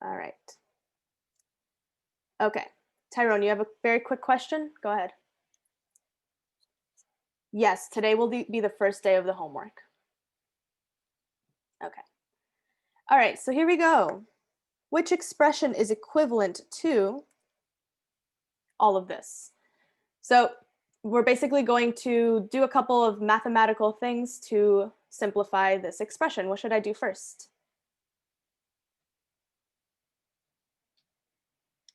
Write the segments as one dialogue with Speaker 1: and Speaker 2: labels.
Speaker 1: All right. Okay. Tyrone, you have a very quick question? Go ahead. Yes, today will be the first day of the homework. Okay. All right, so here we go. Which expression is equivalent to all of this? So we're basically going to do a couple of mathematical things to simplify this expression. What should I do first?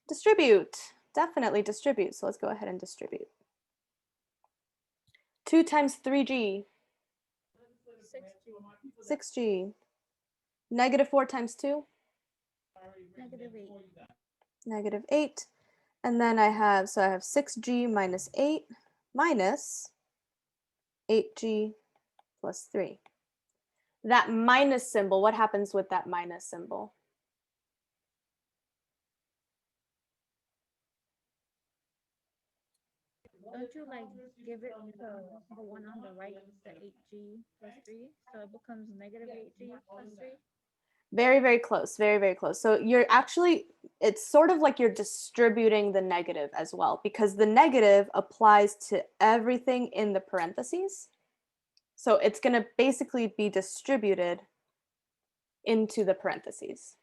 Speaker 1: Distribute. Definitely distribute. So let's go ahead and distribute. 2 times 3g. 6g. Negative 4 times 2. Negative 8. And then I have 6g minus 8 minus 8g plus 3. That minus symbol, what happens with that minus symbol?
Speaker 2: Don't you like give it to the one on the right, the 8g plus 3, so it becomes negative 8g plus 3?
Speaker 1: Very, very close, very, very close. So you're actually, it's sort of like you're distributing the negative as well, because the negative applies to everything in the parentheses. So it's going to basically be distributed into the parentheses.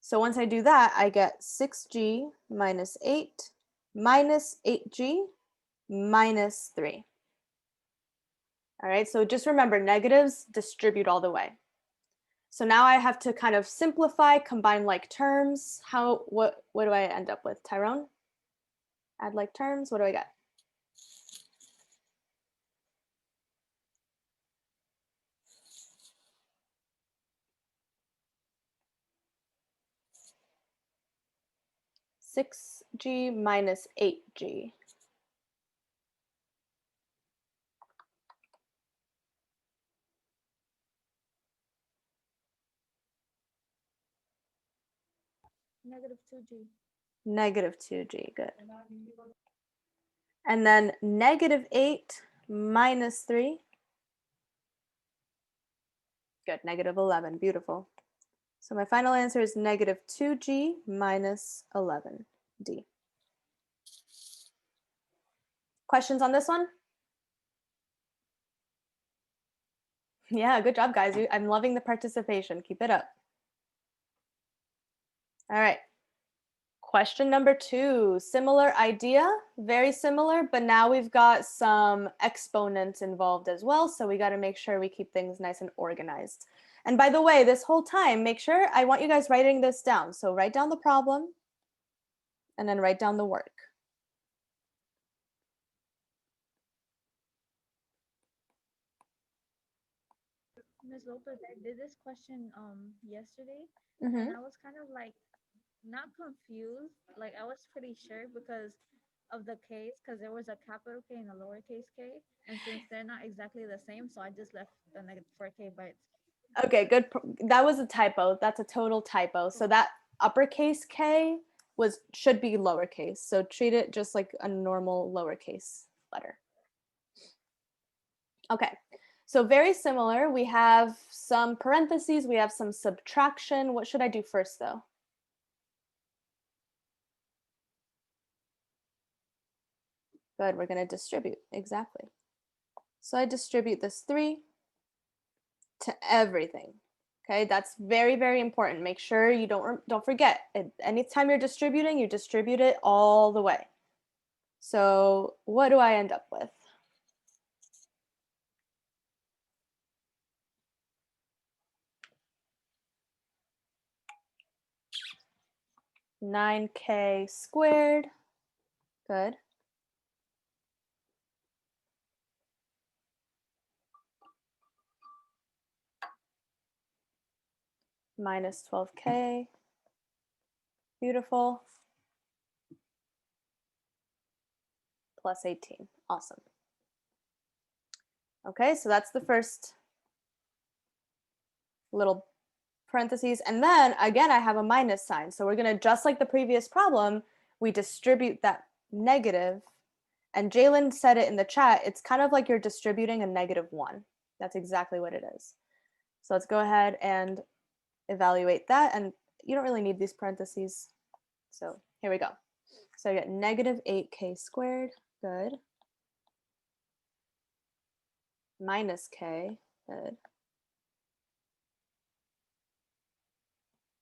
Speaker 1: So once I do that, I get 6g minus 8 minus 8g minus 3. All right, so just remember, negatives distribute all the way. So now I have to kind of simplify, combine like terms. What do I end up with? Tyrone? Add like terms, what do I get? -6g minus 8g.
Speaker 2: Negative 2g.
Speaker 1: Negative 2g, good. And then negative 8 minus 3. Good, negative 11, beautiful. So my final answer is negative 2g minus 11d. Questions on this one? Yeah, good job, guys. I'm loving the participation. Keep it up. All right. Question number 2, similar idea, very similar, but now we've got some exponents involved as well, so we got to make sure we keep things nice and organized. And by the way, this whole time, make sure, I want you guys writing this down. So write down the problem and then write down the work.
Speaker 2: Ms. Lopez, I did this question yesterday,
Speaker 1: Mm-hmm.
Speaker 2: and I was kind of like not confused. Like I was pretty sure because of the case, because there was a capital K and a lowercase k, and since they're not exactly the same, so I just left the negative 4k by itself.
Speaker 1: Okay, good. That was a typo. That's a total typo. So that uppercase K should be lowercase. So treat it just like a normal lowercase letter. Okay, so very similar. We have some parentheses, we have some subtraction. What should I do first though? Good, we're gonna distribute, exactly. So I distribute this 3 to everything. Okay, that's very, very important. Make sure you don't forget. Anytime you're distributing, you distribute it all the way. So what do I end up with? (9k squared). Good. Minus 12k. Beautiful. Plus 18. Awesome. Okay, so that's the first little parentheses. And then again, I have a minus sign. So we're going to, just like the previous problem, we distribute that negative. And Jalen said it in the chat, it's kind of like you're distributing a -1. That's exactly what it is. So let's go ahead and evaluate that. And you don't really need these parentheses. So here we go. So I get negative 8k squared, good. Minus k, good.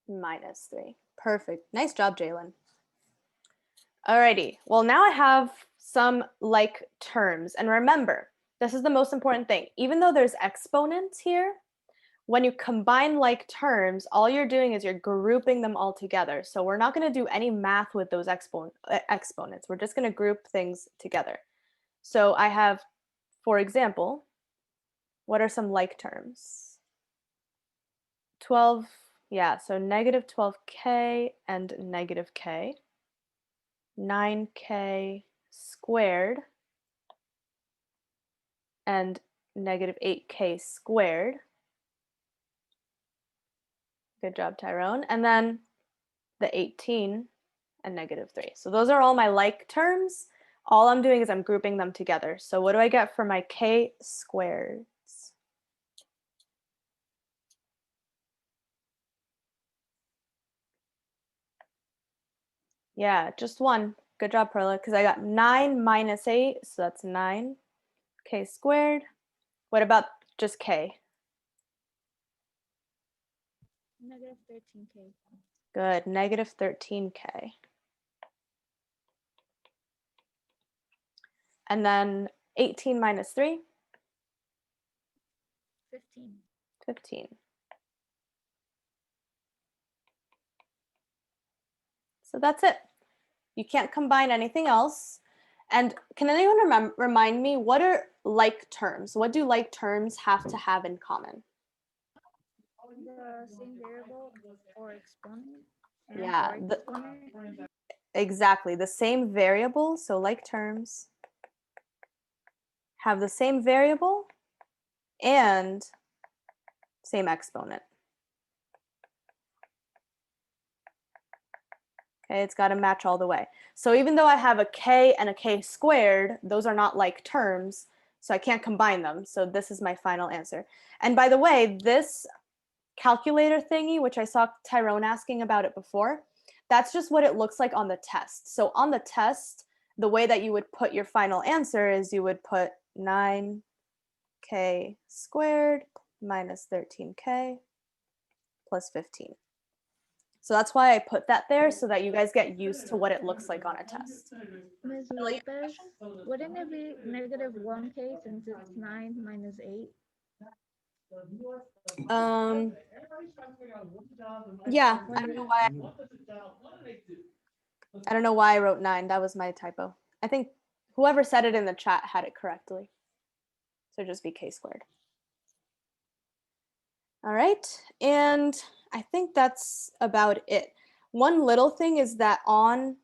Speaker 1: Minus 3. Perfect. Nice job, Jalen. Alrighty. Well, now I have some like terms. And remember, this is the most important thing. Even though there's exponents here, when you combine like terms, all you're doing is you're grouping them all together. So we're not going to do any math with those exponents. We're just going to group things together. So I have, for example, what are some like terms? 12, yeah, so negative 12k and negative k. 9k squared and negative 8k squared. Good job, Tyrone. And then the 18 and negative 3. So those are all my like terms. All I'm doing is I'm grouping them together. So what do I get for my k squareds? Yeah, just one. Good job, Perla, because I got 9 minus 8, so that's 9k squared. What about just k?
Speaker 2: Negative 13k.
Speaker 1: Good, negative 13k. And then 18 minus 3?
Speaker 2: 15.
Speaker 1: 15. So that's it. You can't combine anything else. And can anyone remind me, what are like terms? What do like terms have to have in common?
Speaker 2: The same variable or exponent. And
Speaker 1: Yeah,
Speaker 2: or exponent.
Speaker 1: exactly. The same variable, so like terms, have the same variable and same exponent. Okay, it's got to match all the way. So even though I have a k and a k squared, those are not like terms, so I can't combine them. So this is my final answer. And by the way, this calculator thingy, which I saw Tyrone asking about it before, that's just what it looks like on the test. So on the test, the way that you would put your final answer is you would put 9k squared minus 13k plus 15. So that's why I put that there so that you guys get used to what it looks like on a test.
Speaker 2: Ms. Lopez, wouldn't it be negative 1k since it's 9 minus 8?
Speaker 1: Yeah, I don't know why I wrote 9. That was my typo. I think whoever said it in the chat had it correctly. So just be k squared. All right, and I think that's about it. One little thing is that on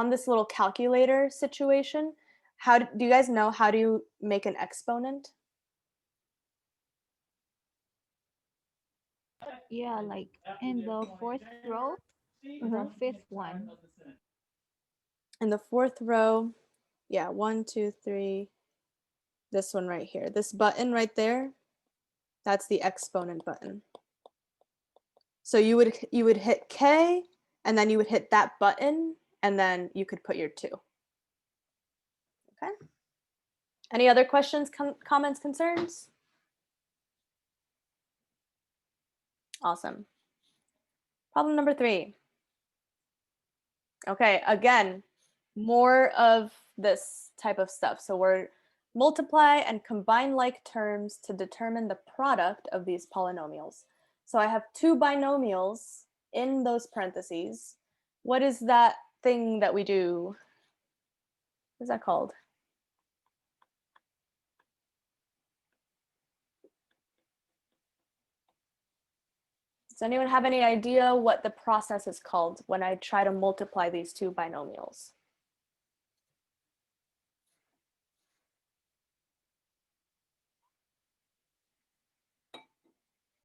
Speaker 1: this little calculator situation, do you guys know how to make an exponent?
Speaker 2: Yeah, like in the fourth row, the fifth one.
Speaker 1: In the fourth row, yeah, 1, 2, 3, this one right here. This button right there, that's the exponent button. So you would hit K, and then you would hit that button, and then you could put your 2. Okay. Any other questions, comments, concerns? Awesome. Problem number 3. Okay, again, more of this type of stuff. So we're multiply and combine like terms to determine the product of these polynomials. So I have 2 binomials in those parentheses. What is that thing that we do? What is that called? Does anyone have any idea what the process is called when I try to multiply these 2 binomials?